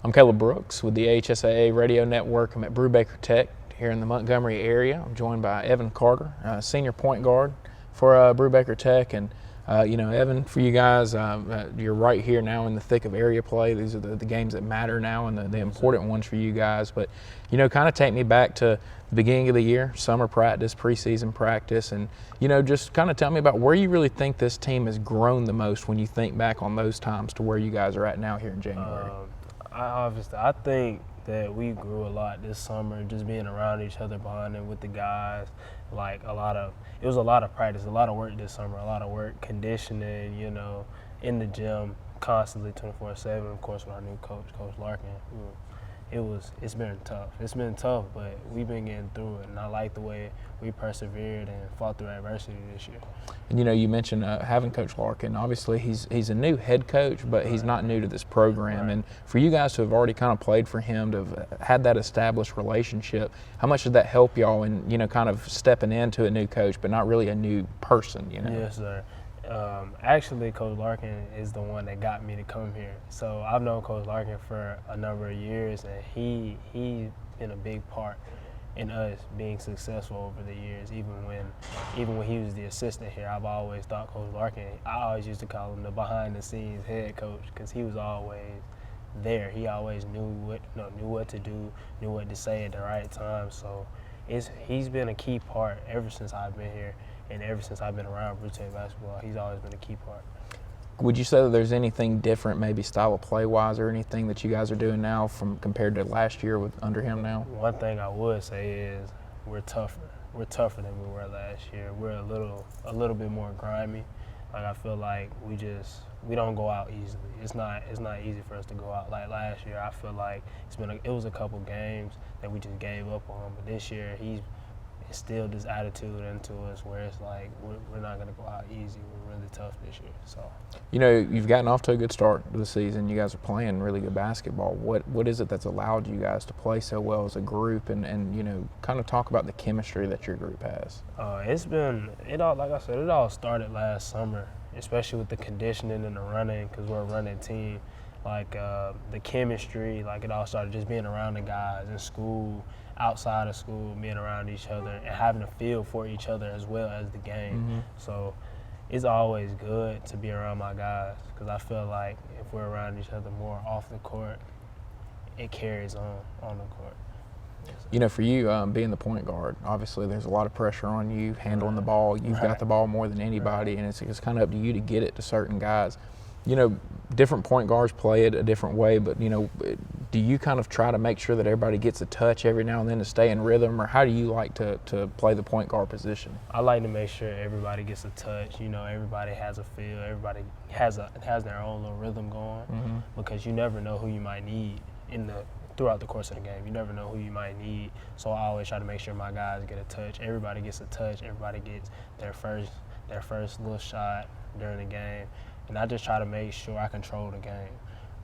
I'm Caleb Brooks with the AHSAA Radio Network. I'm at Brewbaker Tech here in the Montgomery area. I'm joined by Evan Carter, senior point guard for Brewbaker Tech. And Evan, for you guys, you're right here now in the thick of area play. These are the games that matter now and the important ones for you guys. But, kind of take me back to the beginning of the year, summer practice, preseason practice, and, just kind of tell me about where you really think this team has grown the most when you think back on those times to where you guys are at now here in January. I think that we grew a lot this summer, just being around each other, bonding with the guys. It was a lot of practice, a lot of work this summer, a lot of work, conditioning, in the gym, constantly 24/7. Of course, with our new coach, Coach Larkin. It's been tough. It's been tough, but we've been getting through it, and I like the way we persevered and fought through adversity this year. And you mentioned having Coach Larkin. Obviously, he's a new head coach, but he's not new to this program. Right. And for you guys to have already kind of played for him, to have had that established relationship, how much did that help y'all in kind of stepping into a new coach, but not really a new person? Yes, sir. Actually, Coach Larkin is the one that got me to come here. So I've known Coach Larkin for a number of years, and he's been a big part in us being successful over the years. Even when he was the assistant here, I've always thought Coach Larkin, I always used to call him the behind-the-scenes head coach, because he was always there. He always knew what to do, knew what to say at the right time. So he's been a key part ever since I've been here. And ever since I've been around Brewbaker Tech basketball, he's always been a key part. Would you say that there's anything different, maybe style of play-wise, or anything that you guys are doing now compared to last year under him now? One thing I would say is we're tougher. We're tougher than we were last year. We're a little bit more grimy. I feel like we don't go out easily. It's not easy for us to go out. Like last year, I feel like it was a couple games that we just gave up on. But this year, he's instilled this attitude into us where it's like we're not going to go out easy. We're really tough this year. So you've gotten off to a good start to the season. You guys are playing really good basketball. What is it that's allowed you guys to play so well as a group, and kind of talk about the chemistry that your group has? Like I said, it all started last summer, especially with the conditioning and the running, because we're a running team. The chemistry, it all started just being around the guys in school, outside of school, being around each other and having a feel for each other as well as the game. Mm-hmm. So it's always good to be around my guys, because I feel like if we're around each other more off the court, it carries on the court. For you, being the point guard, obviously there's a lot of pressure on you handling the ball. You've got the ball more than anybody, and it's kind of up to you to get it to certain guys. Different point guards play it a different way, but, do you kind of try to make sure that everybody gets a touch every now and then to stay in rhythm, or how do you like to play the point guard position? I like to make sure everybody gets a touch. Everybody has a feel. Everybody has their own little rhythm going, mm-hmm. because you never know who you might need throughout the course of the game. You never know who you might need. So I always try to make sure my guys get a touch. Everybody gets a touch. Everybody gets their first little shot during the game. And I just try to make sure I control the game,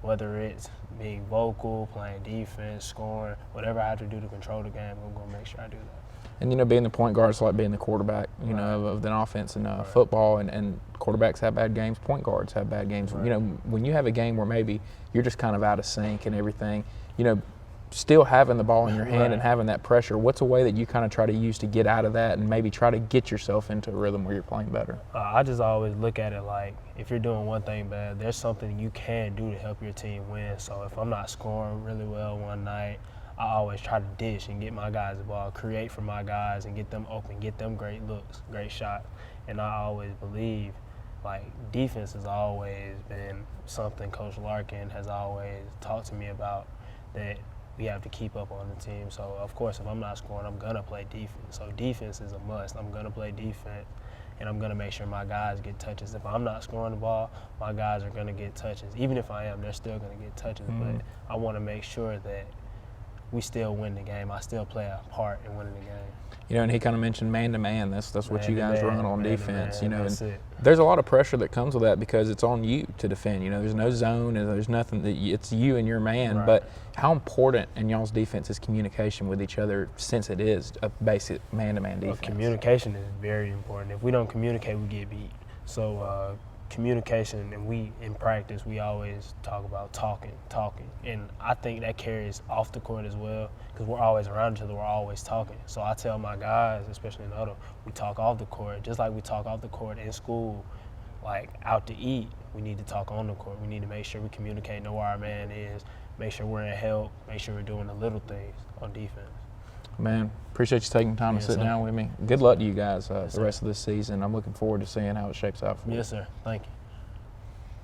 whether it's being vocal, playing defense, scoring, whatever I have to do to control the game, I'm going to make sure I do that. And, being the point guard is like being the quarterback, of the offense in football, and quarterbacks have bad games, point guards have bad games. Right. When you have a game where maybe you're just kind of out of sync and everything, still having the ball in your hand and having that pressure, what's a way that you kind of try to use to get out of that and maybe try to get yourself into a rhythm where you're playing better? I just always look at it like, if you're doing one thing bad, there's something you can do to help your team win. So if I'm not scoring really well one night, I always try to dish and get my guys the ball, create for my guys and get them open, get them great looks, great shots. And I always believe, defense has always been something Coach Larkin has always talked to me about, that we have to keep up on the team. So, of course, if I'm not scoring, I'm going to play defense. So defense is a must. I'm going to play defense, and I'm going to make sure my guys get touches. If I'm not scoring the ball, my guys are going to get touches. Even if I am, they're still going to get touches. Mm-hmm. But I want to make sure that we still win the game. I still play a part in winning the game. And he kind of mentioned man-to-man. That's what you guys run on defense. And there's a lot of pressure that comes with that, because it's on you to defend. There's no zone, and there's nothing. It's you and your man. Right. But how important in y'all's defense is communication with each other, since it is a basic man-to-man defense? Communication is very important. If we don't communicate, we get beat. So communication, and we in practice we always talk about talking, and I think that carries off the court as well because we're always around each other, we're always talking. So I tell my guys, especially in the huddle, we talk off the court just like we talk off the court in school, like out to eat. We need to talk on the court. We need to make sure we communicate, know where our man is, make sure we're in help, make sure we're doing the little things on defense. Man, appreciate you taking time to sit down with me. Good luck to you guys the rest of this season. I'm looking forward to seeing how it shapes out for you. Yes, sir. Thank you.